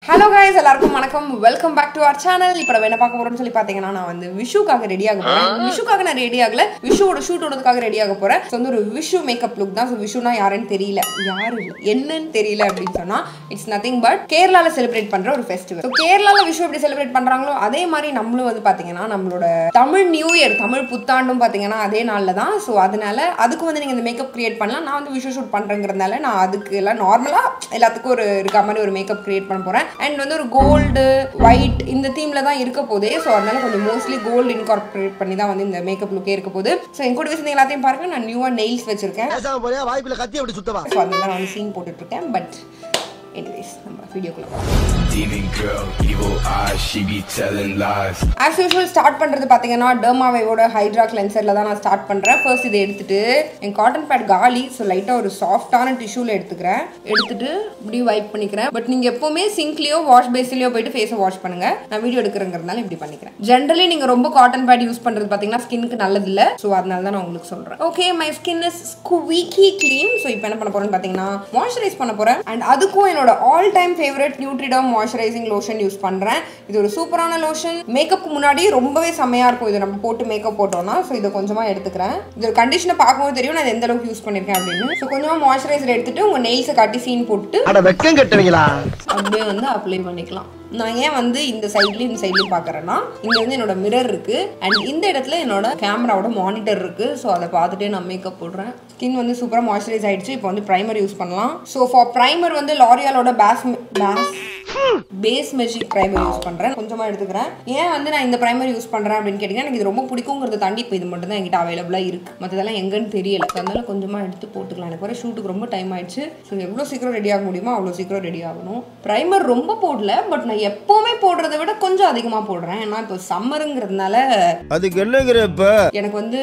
Hello guys, எல்லாருக்கும் வணக்கம். Welcome back to our channel. இப்போ நம்ம என்ன பார்க்க போறோம்னு சொல்லி பாத்தீங்கன்னா நான் வந்து விஷுக்காக ரெடி ஆக போறேன். விஷுக்காக நான் ரெடி ஆகல. விஷுவோட ஷூட் ஓடுறதுக்காக ரெடி ஆக போறேன். சோ வந்து ஒரு விஷு மேக்கப் லுக் தான். சோ விஷுனா யாருன்னு தெரியல. யாரு இல்ல. என்னன்னு தெரியல அப்படினு சொன்னா it's nothing but கேரளால செலிப்ரேட் பண்ற ஒரு ஃபெஸ்டிவல். சோ கேரளால விஷு எப்படி செலிப்ரேட் பண்றாங்களோ அதே மாதிரி நம்மளும் வந்து பாத்தீங்கன்னா நம்மளோட தமிழ் நியூ இயர், தமிழ் புத்தாண்டும் பாத்தீங்கன்னா அதே நாள்ல தான். சோ அதனால அதுக்கு வந்து நீங்க இந்த மேக்கப் கிரியேட் பண்ணலாம். நான் வந்து விஷு ஷூட் பண்றேங்கறதால நான் அதுக்கு எல்லாம் நார்மலா எல்லாத்துக்கும் ஒரு இருக்க மாதிரி ஒரு மேக்கப் கிரியேட் பண்ண போறேன். அண்ட் வந்து ஒரு கோல்டு ஒயிட் இந்த தீம்ல தான் இருக்க போதே. ஸோ அதனால கொஞ்சம் மோஸ்ட்லி கோல்டு இன்கார்பரேட் பண்ணி தான் வந்து இந்த மேக்கப் லுக்கே இருக்க போகுது. ஸோ என் கூட விஷயம் எல்லாத்தையும் பாருங்க. நான் நியூவா நெயில்ஸ் வச்சிருக்கேன். ஸோ அதனால நான் வந்து சீன் போட்டுட்டு இருக்கேன். பட் anyways நம்ம வீடியோக்குள்ள போலாம். As usual ஸ்டார்ட் பண்றது பாத்தீங்கன்னா Dermavive ஹைட்ரா கிளென்சர்ல தான் நான் ஸ்டார்ட் பண்றேன். ஃபர்ஸ்ட் இதை எடுத்துட்டு என் காட்டன் பேட் காலி. ஸோ லைட்டா ஒரு சாஃப்டான டிஷ்யூல எடுத்துக்கிறேன். எடுத்துட்டு இப்படி வைப் பண்ணிக்கிறேன். பட் நீங்க எப்பவுமே சிங்க்லயோ வாஷ் பேசின்லயோ போயிட்டு ஃபேஸை வாஷ் பண்ணுங்க. நான் வீடியோ எடுக்கிறேங்கிறதுனால இப்படி பண்ணிக்கிறேன். ஜென்ரலி நீங்க ரொம்ப காட்டன் பேட் யூஸ் பண்றது பாத்தீங்கன்னா ஸ்கின்னுக்கு நல்லது இல்ல. ஸோ அதனால தான் நான் உங்களுக்கு சொல்றேன். Okay, my skin is squeaky clean. So இப்போ என்ன பண்ண போறேன்னு பாத்தீங்கன்னா மாய்ஸ்சரைஸ் பண்ண போறேன். அண்ட் அதுக்கும் என்னோட all time favourite Neutriderm Moisturiser lotion use பண்றேன். இது ஒரு சூப்பரான லோஷன். மேக்கப்புக்கு முன்னாடி ரொம்பவே செமையா இருக்கும். இது நம்ம போட்டு மேக்கப் போட்டோம்னா. ஸோ இதை கொஞ்சமா எடுத்துக்கிறேன். இது கண்டிஷனை பார்க்கும்போது தெரியும் நான் எந்த அளவுக்கு யூஸ் பண்ணிருக்கேன் அப்படின்னு. ஸோ கொஞ்சமா மாய்ஸ்சரைசர் எடுத்துட்டு உங்க நெயில்ஸை காட்டி சீன் போட்டு அப்படியே வந்து அப்ளை பண்ணிக்கலாம். நான் ஏன் வந்து இந்த சைட்லயும் பாக்குறேன்னா இங்க வந்து என்னோட மிரர் இருக்கு. அண்ட் இந்த இடத்துல என்னோட கேமராவோட மானிட்டர் இருக்கு. ஸோ அதை பார்த்துட்டே நான் மேக்கப் போடுறேன். ஸ்கின் வந்து சூப்பரா மாய்ஸ்சரைஸ் ஆயிடுச்சு. இப்போ வந்து பிரைமர் யூஸ் பண்ணலாம். ஸோ ஃபார் பிரைமர் வந்து லாரியாலோட பேஸ் மேஜிக் பிரைமர் யூஸ் பண்றேன். கொஞ்சமா எடுத்துக்கிறேன். ஏன் வந்து நான் இந்த பிரைமர் யூஸ் பண்றேன் அப்படின்னு கேட்டீங்கன்னா எனக்கு இது ரொம்ப பிடிக்குங்கிறத தாண்டி இப்போ இது மட்டும் தான் என்கிட்ட அவைலபிளா இருக்கு. மற்றதெல்லாம் எங்கன்னு தெரியல. அதனால கொஞ்சமா எடுத்து போட்டுக்கலாம். எனக்கு வர ஷூட்டுக்கு ரொம்ப டைம் ஆயிடுச்சு. ஸோ எவ்வளோ சீக்கிரம் ரெடி ஆக முடியுமோ அவ்வளோ சீக்கிரம் ரெடி ஆகணும். பிரைமர் ரொம்ப போடல. பட் நான் எப்பவுமே போடுறதை விட கொஞ்சம் அதிகமா போடுறேன். ஏன்னா இப்போ சம்மருங்கிறதுனால அதுக்கு என்னங்கிறப்ப எனக்கு வந்து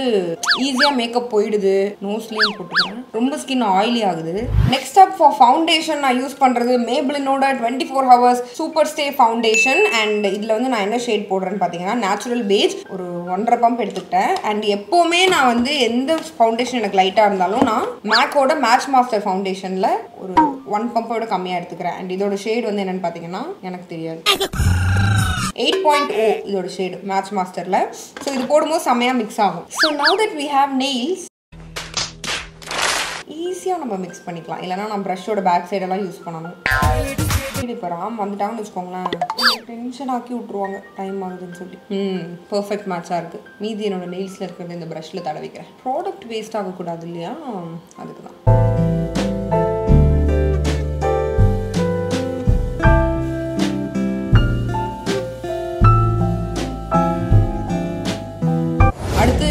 ஈஸியா மேக்கப் போயிடுது. நோஸ்லயும் போட்டுக்கிறேன். ரொம்ப ஸ்கின் ஆயிலி ஆகுது. நெக்ஸ்ட் அப் ஃபார் ஃபவுண்டேஷன் நான் யூஸ் பண்றது மேபிளினோட 24 hours super stay foundation. And இதுல வந்து நான் என்ன ஷேட் போடுறேன்னு பாத்தீங்கன்னா நேச்சுரல் பேஜ். ஒரு 1.5 பம்ப் எடுத்துக்கிட்டேன். அண்ட் எப்பவுமே நான் வந்து எந்த ஃபவுண்டேஷன் எனக்கு லைட்டா இருந்தாலும் நான் மேக்கோட matchmaster ஃபவுண்டேஷன்ல ஒரு 1 பம்போட கம்மியா எடுத்துக்கிறேன். அண்ட் இதோட ஷேட் வந்து என்னன்னு பாத்தீங்கன்னா எனக்கு தெரியாது. 8.0 இதோட ஷேடு matchmasterல. ஸோ இது போடும்போது செம்மையா மிக்ஸ் ஆகும். So now that we have nails ஈஸியாக நம்ம மிக்ஸ் பண்ணிக்கலாம். இல்லைனா நான் ப்ரஷோட பேக் சைடெல்லாம் யூஸ் பண்ணணும். இப்போ ராம் வந்துட்டாங்கன்னு வச்சுக்கோங்களேன், டென்ஷன் ஆக்கி விட்ருவாங்க டைம் ஆகுதுன்னு சொல்லி. பர்ஃபெக்ட் மேட்சாக இருக்குது. மீதி என்னோட நெயில்ஸில் இருக்கிறது இந்த ப்ரஷில் தடவிக்கிறேன். ப்ராடக்ட் வேஸ்ட் ஆகக்கூடாது இல்லையா, அதுக்கு தான்.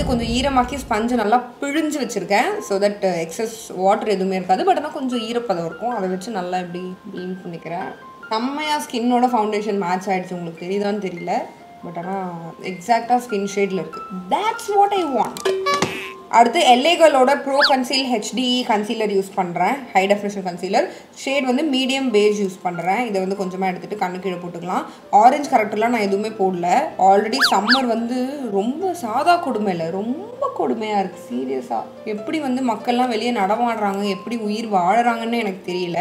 கொஞ்சம் ஈரமாக்கி ஸ்பஞ்சை நல்லா பிழிஞ்சு வச்சிருக்கேன். ஸோ தட் எக்ஸஸ் வாட்டர் எதுவுமே இருக்காது. பட் ஆனால் கொஞ்சம் ஈரப்பதம் இருக்கும். அதை வச்சு நல்லா இப்படி க்ளீன் பண்ணிக்கிறேன். செம்மையாக ஸ்கின்னோட ஃபவுண்டேஷன் மேட்ச் ஆகிடுச்சு. உங்களுக்கு தெரியுதான்னு தெரியல. பட் ஆனால் எக்ஸாக்டாக ஸ்கின் ஷேடில் இருக்குது. That's what I want. அடுத்து எல்ஏகளோட ப்ரோ கன்சீல் ஹெச்டி கன்சீலர் யூஸ் பண்ணுறேன். High definition concealer. ஷேட் வந்து மீடியம் பேஜ் யூஸ் பண்ணுறேன். இதை வந்து கொஞ்சமாக எடுத்துகிட்டு கண்ணு கீழே போட்டுக்கலாம். ஆரஞ்சு கரெக்டெலாம் நான் எதுவுமே போடல. ஆல்ரெடி சம்மர் வந்து ரொம்ப சாதா கொடுமை இல்லை, ரொம்ப கொடுமையாக இருக்குது. சீரியஸாக எப்படி வந்து மக்கள்லாம் வெளியே நடமாடுறாங்க, எப்படி உயிர் வாழறாங்கன்னு எனக்கு தெரியல.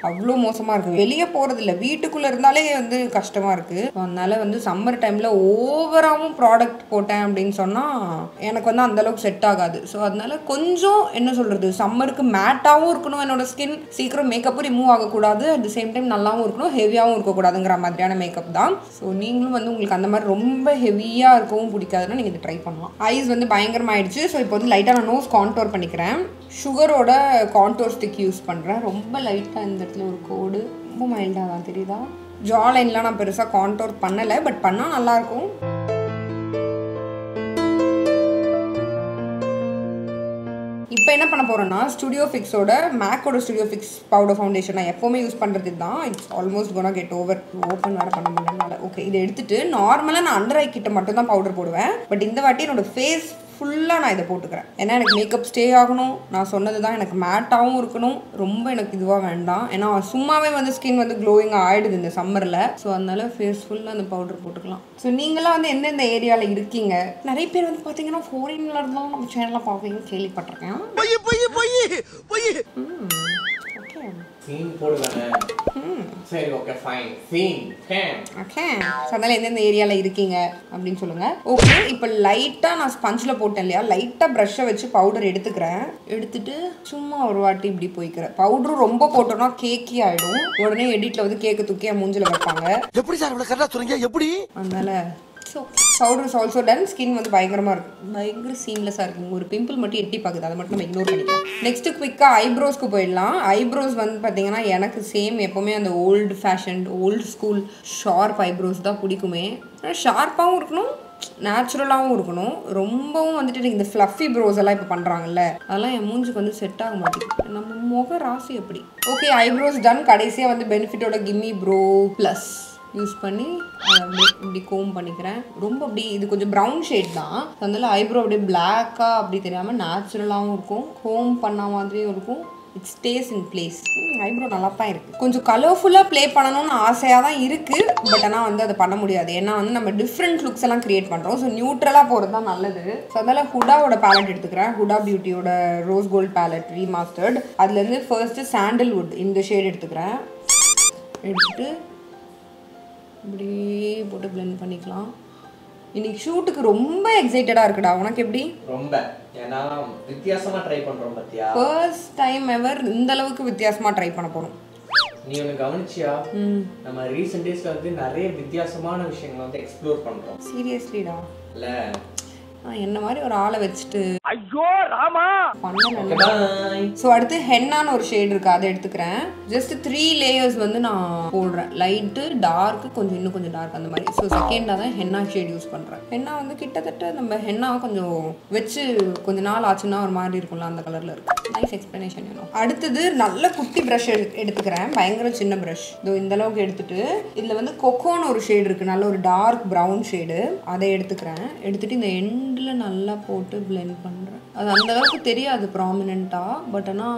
அவ்வளோ மோசமாக இருக்குது. வெளியே போகிறதில்ல, வீட்டுக்குள்ளே இருந்தாலே வந்து கஷ்டமாக இருக்குது. அதனால வந்து சம்மர் டைமில் ஓவராகவும் ப்ராடக்ட் போட்டேன் அப்படின்னு சொன்னால் எனக்கு வந்து அந்தளவுக்கு செட் ஆகாது. ஸோ அதனால கொஞ்சம் என்ன சொல்கிறது, சம்மருக்கு மேட்டாகவும் இருக்கணும் என்னோட ஸ்கின், சீக்கிரம் மேக்கப்பும் ரிமூவ் ஆகக்கூடாது, அட் த சேம் டைம் நல்லாவும் இருக்கணும், ஹெவியாகவும் இருக்கக்கூடாதுங்கிற மாதிரியான மேக்கப் தான். ஸோ நீங்களும் வந்து உங்களுக்கு அந்த மாதிரி ரொம்ப ஹெவியாக இருக்கவும் பிடிக்காதுன்னா நீங்கள் இதை ட்ரை பண்ணலாம். ஐஸ் வந்து பயங்கரமாயிடுச்சு. ஸோ இப்போ வந்து லைட்டாக நான் நோஸ் கான்டோர் பண்ணிக்கிறேன். சுகரோட கான்டோர் ஸ்டிக் யூஸ் பண்ணுறேன். ரொம்ப லைட்டாக இந்த இடத்துல ஒரு கோடு, ரொம்ப மைல்டாக தான் தெரியுதா. ஜா லைன்லாம் நான் பெருசாக கான்டோர் பண்ணலை, பட் பண்ணால் நல்லாயிருக்கும். இப்போ என்ன பண்ண போகிறேன்னா ஸ்டுடியோ ஃபிக்ஸோட மேக்கோட ஸ்டுடியோ ஃபிக்ஸ் பவுடர் ஃபவுண்டேஷன் நான் எப்போவுமே யூஸ் பண்ணுறது தான். It's almost gonna get over. Open வேறு பண்ண முடியல. ஓகே, இதை எடுத்துகிட்டு நார்மலாக நான் அண்டர் ஐ கிட்ட மட்டும் தான் பவுடர் போடுவேன். பட் இந்த வாட்டி என்னோட ஃபேஸ் ஃபுல்லாக நான் இதை போட்டுக்கிறேன். ஏன்னா எனக்கு மேக்கப் ஸ்டே ஆகணும். நான் சொன்னது தான், எனக்கு மேட்டாகவும் இருக்கணும். ரொம்ப எனக்கு இதுவாக வேண்டாம். ஏன்னா சும்மாவே வந்து ஸ்கின் வந்து க்ளோயிங்காக ஆகிடுது இந்த சம்மரில். ஸோ அதனால ஃபேஸ் ஃபுல்லாக அந்த பவுடர் போட்டுக்கலாம். ஸோ நீங்களாம் வந்து எந்தெந்த ஏரியாவில் இருக்கீங்க? நிறைய பேர் வந்து பார்த்தீங்கன்னா ஃபாரின்ல இருந்தாலும் நம்ம சேனலில் பார்ப்பீங்கன்னு கேள்விப்பட்டிருக்கேன். Okay. சீன் போடுவானே. சரி okay fine. Scene. Okay. So அதனால எந்த ஏரியால இருக்கீங்க அப்படினு சொல்லுங்க. ஓகே இப்போ லைட்டா நான் ஸ்பஞ்ச்ல போட்டேன் இல்லையா லைட்டா பிரஷ்ஷை வச்சு பவுடர் எடுத்துக்கிறேன். எடுத்துட்டு சும்மா ஒரு வாட்டி இப்படி போய்க்கிறேன். பவுடர் ரொம்ப போட்டோம்னா கேக்கி ஆயிடும். உடனே எடிட்ல வந்து கேக்க தூக்கி மூஞ்சில வைப்பாங்க. எப்படி சார் இவ்வளவு கரெக்ட்டா சொல்றீங்க எப்படி? அதனால powder is also done. Skin வந்து பயங்கரமா இருக்கு. பயங்கர சீம்லெஸ்ஸா இருக்கு. ஒரு பிம்பிள் மட்டும் எட்டி பாக்குது. அத மட்டும் நம்ம இக்னோர் பண்ணிக்கலாம். நெக்ஸ்ட் குயிக்கா ஐப்ரோஸ்க்கு போயிடலாம். ஐப்ரோஸ் வந்து பாத்தீங்கன்னா எனக்கு சேம் எப்பவுமே அந்த volt fashion old school sharp eyebrows தான் பிடிக்குமே. ஷார்ப்பாகவும் இருக்கணும் நேச்சுரலாகவும் இருக்கணும். ரொம்பவும் வந்துட்டு இந்த ஃப்ளஃபி ப்ரோஸ் எல்லாம் இப்போ பண்ணுறாங்கல்ல அதெல்லாம் என் மூஞ்சுக்கு வந்து செட் ஆக மாட்டேங்குது. நம்ம முக ராசி எப்படி ஓகே ஐப்ரோஸ் டன். கடைசியாக வந்து பெனிஃபிட்டோட கிம்மி ப்ரோ ப்ளஸ் யூஸ் பண்ணி இப்படி கோம் பண்ணிக்கிறேன். ரொம்ப அப்படி இது கொஞ்சம் ப்ரௌன் ஷேட் தான். அதனால ஐப்ரோ அப்படியே பிளாக்காக அப்படி தெரியாமல் நேச்சுரலாகவும் இருக்கும். கோம் பண்ண மாதிரியும் இருக்கும். It stay in place. Eyebrow நல்லா தான் இருக்குது. கொஞ்சம் கலர்ஃபுல்லாக ப்ளே பண்ணணும்னு ஆசையாக தான் இருக்குது. பட் ஆனால் வந்து அதை பண்ண முடியாது. ஏன்னா வந்து நம்ம டிஃப்ரெண்ட் லுக்ஸ் எல்லாம் க்ரியேட் பண்ணுறோம். ஸோ நியூட்ரலாக போகிறது தான் நல்லது. ஸோ அதனால் ஹுடாவோட பேலட் எடுத்துக்கிறேன். ஹுடா பியூட்டியோட ரோஸ் கோல்ட் பேலட் ரீமாஸ்டர்ட். அதுலேருந்து ஃபர்ஸ்ட்டு சாண்டல்வுட் இந்த ஷேட் எடுத்துக்கிறேன். எடுத்துட்டு இப்படியே போட்டு பிளெண்ட் பண்ணிக்கலாம். இன்னைக்கு ஷூட்டுக்கு ரொம்ப எக்ஸைட்டடா இருக்குடா. உனக்கு எப்படி? ரொம்ப. ஏன்னா வித்தியாசமா ட்ரை பண்றோம் பாத்தியா? ஃபர்ஸ்ட் டைம் எவர் இந்த அளவுக்கு வித்தியாசமா ட்ரை பண்ண போறோம். நீ ஒன்னு கவனிச்சியா? நம்ம ரீசன்ட் டேஸ்ல வந்து நிறைய வித்தியாசமான விஷயங்களை வந்து எக்ஸ்ப்ளோர் பண்றோம். சீரியஸ்லிடா? இல்ல என்ன மாதிரி ஒரு ஆளை வச்சுட்டு ஐயோ ராமா பண்ணல. ஸோ அடுத்து ஹென்னான்னு ஒரு ஷேட் இருக்கு அதை எடுத்துக்கிறேன். ஜஸ்ட் 3 லேயர்ஸ் வந்து நான் போடுறேன். லைட்டு டார்க்கு கொஞ்சம் இன்னும் கொஞ்சம் டார்க் அந்த மாதிரி. ஸோ செகண்டாக தான் ஹென்னா ஷேட் யூஸ் பண்ணுறேன். ஹென்னா வந்து கிட்டத்தட்ட நம்ம ஹென்னா கொஞ்சம் வச்சு கொஞ்ச நாள் ஆச்சுன்னா ஒரு மாதிரி இருக்கும்ல அந்த கலரில் இருக்கு. நைஸ் எக்ஸ்பிளனேஷன் வேணும். அடுத்தது நல்ல குட்டி ப்ரஷ் எடுத்துக்கிறேன். பயங்கர சின்ன ப்ரஷ். இதோ இந்த அளவுக்கு எடுத்துட்டு இதில் வந்து கொக்கோன்னு ஒரு ஷேடு இருக்குது. நல்ல ஒரு டார்க் ப்ரௌன் ஷேடு அதை எடுத்துக்கிறேன். எடுத்துட்டு இந்த எண்டில் நல்லா போட்டு பிளெண்ட் பண்ணுறேன். அது அந்த அளவுக்கு தெரியாது ப்ராமினெண்ட்டாக. பட் ஆனால்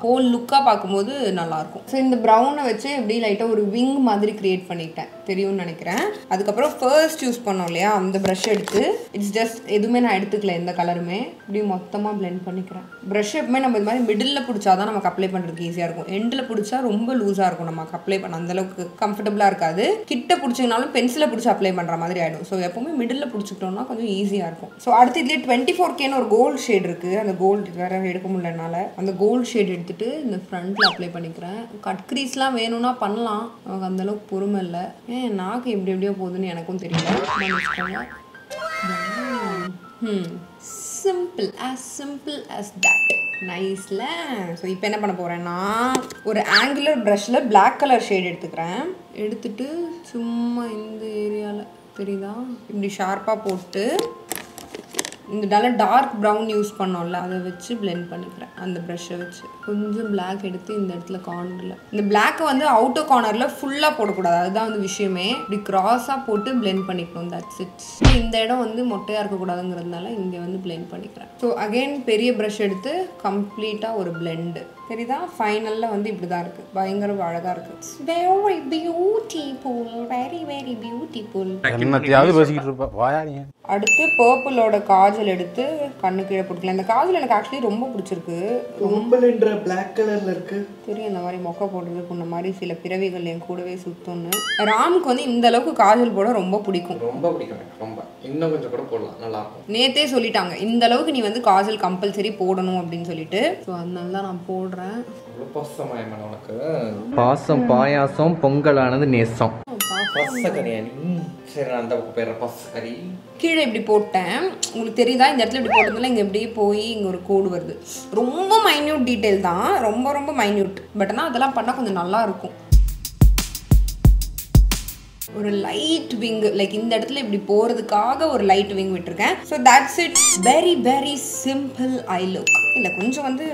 ஹோல் லுக்காக பார்க்கும்போது நல்லாயிருக்கும். ஸோ இந்த ப்ரௌனை வச்சு எப்படி லைட்டாக ஒரு விங் மாதிரி க்ரியேட் பண்ணிக்கிட்டேன். தெரியும்னு நினைக்கிறேன். அதுக்கப்புறம் ஃபர்ஸ்ட் யூஸ் பண்ணோம் இல்லையா அந்த ப்ரஷ் எடுத்து இட்ஸ் ஜஸ்ட் எதுவுமே நான் எடுத்துக்கல எந்த கலருமே. இப்படி மொத்தமாக பிளெண்ட் பண்ணிக்கிறேன். ப்ரஷ் எப்பவுமே நம்ம இது மாதிரி மிடில் பிடிச்சா தான் நமக்கு அப்ளை பண்ணுறதுக்கு ஈஸியாக இருக்கும். எண்டில் பிடிச்சா ரொம்ப லூஸாக இருக்கும். நமக்கு அப்ளை பண்ண அந்தளவுக்கு கம்ஃபர்டபுளாக இருக்காது. கிட்ட பிடிச்சிங்கனாலும் பென்சிலை பிடிச்சி அப்ளை பண்ணுற மாதிரி ஆகிடும். ஸோ எப்பவுமே மிடில் பிடிச்சிக்கிட்டோம்னா கொஞ்சம் ஈஸியாக இருக்கும். ஸோ அடுத்து இதுலேயே 24Kன்னு ஒரு கோல்டு ஷேட் இருக்குது. அந்த கோல்டு வேற எடுக்க முடியலனால அந்த கோல்டு ஷேட் எடுத்துட்டு இந்த ஃப்ரண்ட்டில் அப்ளை பண்ணிக்கிறேன். கட் க்ரீஸ்லாம் வேணும்னா பண்ணலாம். நமக்கு அந்தளவுக்கு பொறுமை இல்லை. நாக்கு எப்படி எப்படியோ போகுதுன்னு எனக்கும் தெரியல. Simple as that. நைஸ்ல. ஸோ இப்போ என்ன பண்ண போகிறேன்னா ஒரு ஆங்குலர் ப்ரஷில் பிளாக் கலர் ஷேட் எடுத்துக்கிறேன். எடுத்துட்டு சும்மா இந்த ஏரியாவில் தெரியுதா இப்படி ஷார்ப்பாக போட்டு இந்த நல்ல டார்க் ப்ரௌன் யூஸ் பண்ணோம்ல அதை வச்சு பிளெண்ட் பண்ணிக்கிறேன். அந்த ப்ரஷ்ஷை வச்சு கொஞ்சம் பிளாக் எடுத்து இந்த இடத்துல கார்னரில் இந்த பிளாக்கை வந்து அவுட்டர் கார்னரில் ஃபுல்லாக போடக்கூடாது. அதுதான் வந்து விஷயமே. இப்படி க்ராஸாக போட்டு பிளெண்ட் பண்ணிக்கணும். That's it. இந்த இடம் வந்து மொட்டையாக இருக்கக்கூடாதுங்கிறதுனால இங்கே வந்து பிளெண்ட் பண்ணிக்கிறேன். ஸோ அகெயின் பெரிய ப்ரஷ் எடுத்து கம்ப்ளீட்டாக ஒரு பிளெண்டு சரிதா. ஃபைனலில் வந்து இப்படி தான் இருக்குது. பயங்கர அழகாக இருக்குது. It's very beautiful. Very beautiful. என்னத்தையாவது பேசிக்கிட்டு இருப்பா வாயா நீ. அடுத்து பர்பிளோட காஜல் எடுத்து கண்ணு கீழே போட்டுக்கலாம். இந்த காஜல் எனக்கு ஆக்சுவலி ரொம்ப பிடிச்சிருக்கு. ரொம்பலன்ற பிளாக் கலர்ல இருக்கு. தெரியும் இந்த மாதிரி மொக்க போடுறதுக்கு இந்த மாதிரி சில பிறவிகள் என் கூடவே சுத்தம்னு. ராமுக்கு வந்து இந்த அளவுக்கு காஜல் போட ரொம்ப பிடிக்கும். ரொம்ப பிடிக்கும். ரொம்ப இன்னும் கொஞ்சம் கூட போடலாம் நல்லா இருக்கும். நேத்தே சொல்லிட்டாங்க இந்த அளவுக்கு நீ வந்து காஜல் கம்பல்சரி போடணும் அப்படின்னு சொல்லிட்டு. ஸோ அதனால தான் நான் போடுறேன். உனக்கு பாசம் பாயாசம் பொங்கலானது நேசம். சரி அந்த பேர் பசக்கறி கீழே இப்படி போட்டேன். உங்களுக்கு தெரியுதா இந்த இடத்துல இப்படி போட்டதுல இங்கே இப்படியே போய் இங்கே ஒரு கோடு வருது. ரொம்ப மைன்யூட் டீட்டெயில் தான். ரொம்ப மைன்யூட். பட் ஆனால் அதெல்லாம் பண்ணால் கொஞ்சம் நல்லா இருக்கும். ஒரு லைட் விங் லைக் இந்த இடத்துல இப்படி போகிறதுக்காக ஒரு லைட் விங் விட்டுருக்கேன். So that's it. Very simple I look. இல்லை கொஞ்சம் வந்து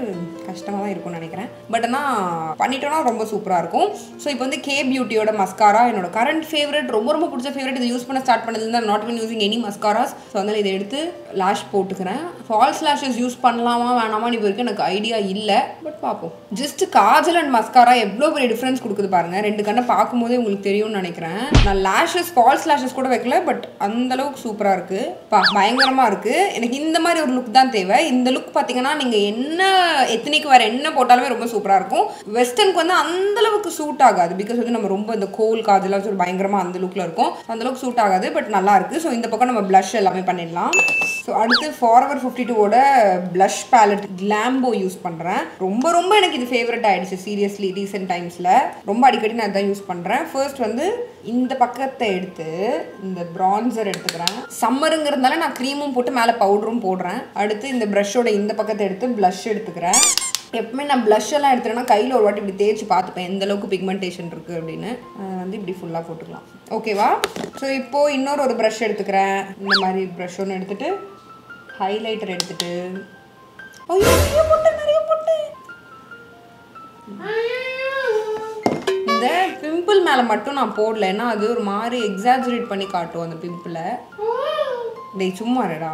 கஷ்டமாக தான் இருக்கும்னு நினைக்கிறேன். பட் ஆனால் பண்ணிட்டோன்னா ரொம்ப சூப்பராக இருக்கும். ஸோ இப்போ வந்து கே பியூட்டியோட மஸ்காரா என்னோட கரண்ட் ஃபேவரட். ரொம்ப பிடிச்ச ஃபேவரட். இதை யூஸ் பண்ண ஸ்டார்ட் பண்ணதுலேருந்து not even using any mascaras. So அதனால் இதை எடுத்து லாஷ் போட்டுக்கிறேன். ஃபால்ஸ் லாஷஸ் யூஸ் பண்ணலாமா வேணாமா இப்போ வரைக்கும் எனக்கு ஐடியா இல்லை. பட் பார்ப்போம். ஜஸ்ட் காஜல் அண்ட் மஸ்காரா எவ்வளோ பெரிய டிஃப்ரென்ஸ் கொடுக்குது பாருங்கள். ரெண்டு கண்ணை பார்க்கும்போதே உங்களுக்கு தெரியும்னு நினைக்கிறேன். நான் லேஷஸ் ஃபால்ஸ் லேஷஸ் கூட வைக்கல. பட் அந்த அளவுக்கு சூப்பராக இருக்குது. பயங்கரமாக இருக்குது. எனக்கு இந்த மாதிரி ஒரு லுக் தான் தேவை. இந்த லுக் பார்த்தீங்கன்னா நீங்கள் என்ன எத்தனைக்கு வேறு என்ன போட்டாலுமே ரொம்ப சூப்பராக இருக்கும். வெஸ்டர்னுக்கு வந்து அந்தளவுக்கு சூட் ஆகாது, பிகாஸ் வந்து நம்ம ரொம்ப இந்த கோல் காஜெல்லாம் சொல்லி பயங்கரமாக அந்த லுக்கில் இருக்கும், அந்தளவுக்கு சூட் ஆகாது. பட் நல்லா இருக்குது. ஸோ இந்த பக்கம் நம்ம ப்ளஷ் எல்லாமே பண்ணிடலாம். ஸோ அடுத்து Forever52ஓட ப்ளஷ் பேலட் கிளாம்போ யூஸ் பண்ணுறேன். ரொம்ப ரொம்ப எனக்கு இது ஃபேவரட் ஆகிடுச்சு சீரியஸ்லி ரீசெண்ட் டைம்ஸில். ரொம்ப அடிக்கடி நான் இதான் யூஸ் பண்ணுறேன். ஃபர்ஸ்ட் வந்து இந்த பக்கத்தை எடுத்து இந்த ப்ரான்சர் எடுத்துக்கிறேன். சம்மருங்கிறதுனால நான் க்ரீமும் போட்டு மேலே பவுடரும் போடுறேன். அடுத்து இந்த ப்ரஷ்ஷோட இந்த பக்கத்தை எடுத்து ப்ளஷ் எடுத்துக்கிறேன். எப்பவுமே நான் ப்ளஷ் எல்லாம் எடுத்துட்டேன்னா கையில் ஒரு வாட்டி இப்படி தேய்ச்சி பார்த்துப்பேன் எந்த அளவுக்கு பிக்மெண்டேஷன் இருக்குது அப்படின்னு. வந்து இப்படி ஃபுல்லாக போட்டுக்கலாம். ஓகேவா? ஸோ இப்போது இன்னொரு ஒரு ப்ரஷ் எடுத்துக்கிறேன். இந்த மாதிரி ப்ரஷ் ஒன்று எடுத்துகிட்டு ஹைலைட்டர் எடுத்துகிட்டு நிறைய போட்டு இந்த பிம்பிள் மேலே மட்டும் நான் போடல, ஏன்னா அது ஒரு மாதிரி எக்ஸாஜரேட் பண்ணி காட்டும் அந்த பிம்பிளை. டேய் சும்மா இருடா,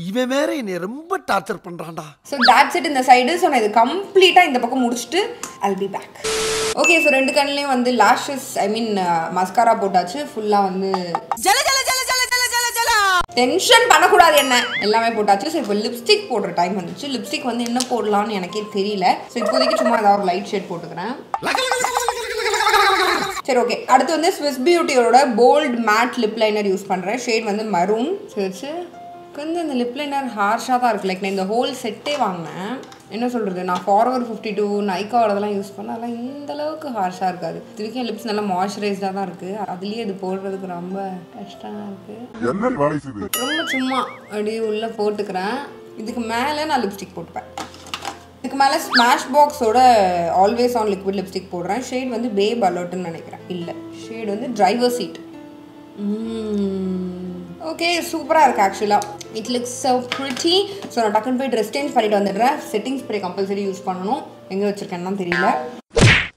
இவன் வேற என்னை ரொம்ப டார்ச்சர் பண்றான்டா. ஸோ தட்ஸ் இட் இந்த சைடு. ஸோ நான் இது கம்ப்ளீட்டாக இந்த பக்கம் முடிச்சுட்டு I'll be back. Okay, so ரெண்டு கண்ணிலையும் வந்து லாஷஸ் மஸ்காரா போட்டாச்சு. ஃபுல்லாக வந்து டென்ஷன் பண்ணக்கூடாது, என்ன எல்லாமே போட்டாச்சு. ஸோ இப்போ லிப்ஸ்டிக் போடுற டைம் வந்துச்சு. லிப்ஸ்டிக் வந்து என்ன போடலான்னு எனக்கே தெரியல. ஸோ இப்போதைக்கு சும்மா ஏதாவது ஒரு லைட் ஷேட் போட்டுக்கிறேன். சரி, ஓகே. அடுத்து வந்து ஸ்விஸ் பியூட்டியோட bold matte lip liner use பண்ணுறேன். ஷேட் வந்து மரூன். சரி, கொஞ்சம் இந்த லிப் லைனர் ஹார்ஷாக தான் இருக்குது. லைக் நான் இந்த ஹோல் செட்டே வாங்கினேன். என்ன சொல்கிறது, நான் Forever52 நைக்காவோடதெல்லாம் யூஸ் பண்ணேன். அதெல்லாம் இந்தளவுக்கு ஹார்ஷாக இருக்காது. இதுவரைக்கும் லிப்ஸ் நல்லா மாய்ஸ்சரைஸ்டாக தான் இருக்குது. அதுலேயே இது போடுறதுக்கு ரொம்ப கஷ்டமாக இருக்குது. ரொம்ப சும்மா அப்படியே உள்ளே போட்டுக்கிறேன். இதுக்கு மேலே நான் லிப்ஸ்டிக் போட்டுப்பேன். இதுக்கு மேலே ஸ்மாஷ் பாக்ஸோட ஆல்வேஸ் ஆன் லிக்விட் லிப்ஸ்டிக் போடுறேன். ஷேட் வந்து பேப் அலர்ட்னு நினைக்கிறேன். இல்லை, ஷேட் வந்து டிரைவர் சீட். ஓகே, சூப்பராக இருக்குது ஆக்சுவலாக. It looks so pretty. So நான் டக்குன்னு போய் ட்ரெஸ் சேஞ்ச் பண்ணிட்டு வந்துடுறேன். செட்டிங் ஸ்ப்ரே கம்பல்சரி யூஸ் பண்ணணும். எங்கே வச்சுருக்கேன்னு தெரியல,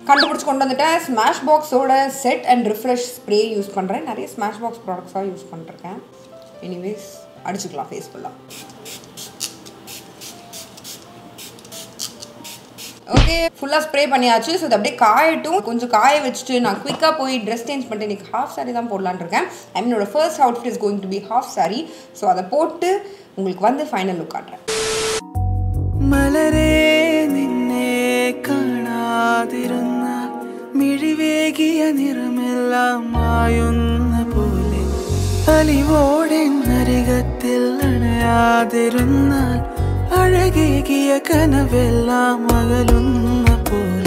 கண்டுபிடிச்சி கொண்டு வந்துட்டேன். ஸ்மாஷ் பாக்ஸோட set and refresh spray use பண்ணுறேன். நிறைய ஸ்மாஷ் பாக்ஸ் ப்ராடக்ட்ஸாக யூஸ் பண்ணிருக்கேன். எனிவேஸ் அடிச்சுக்கலாம் ஃபேஸ் ஃபுல்லாக. ஓகே, ஃபுல்லாக ஸ்ப்ரே பண்ணியாச்சு. ஸோ அது அப்படியே காயட்டும். கொஞ்சம் காய வச்சுட்டு நான் குயிக்காக போய் ட்ரெஸ் சேஞ்ச் பண்ணிட்டு இன்றைக்கி ஹாஃப் சாரி தான் போடலான்னு இருக்கேன். என்னோட first outfit is going to be half sari. So அதை போட்டு உங்களுக்கு வந்து ஃபைனல் லுக் காட்டுறேன். மலரே நின்னே കാണാതിരുന്ന മിഴിവേകിയ നിറമെല്ലാം മായുന്ന പോലെ അലിവോടെ നരികത്തിൽ അണയാതിരുന്നാൽ അഴകേകിയ കനവെല്ലാം അകലുന്ന പോലെ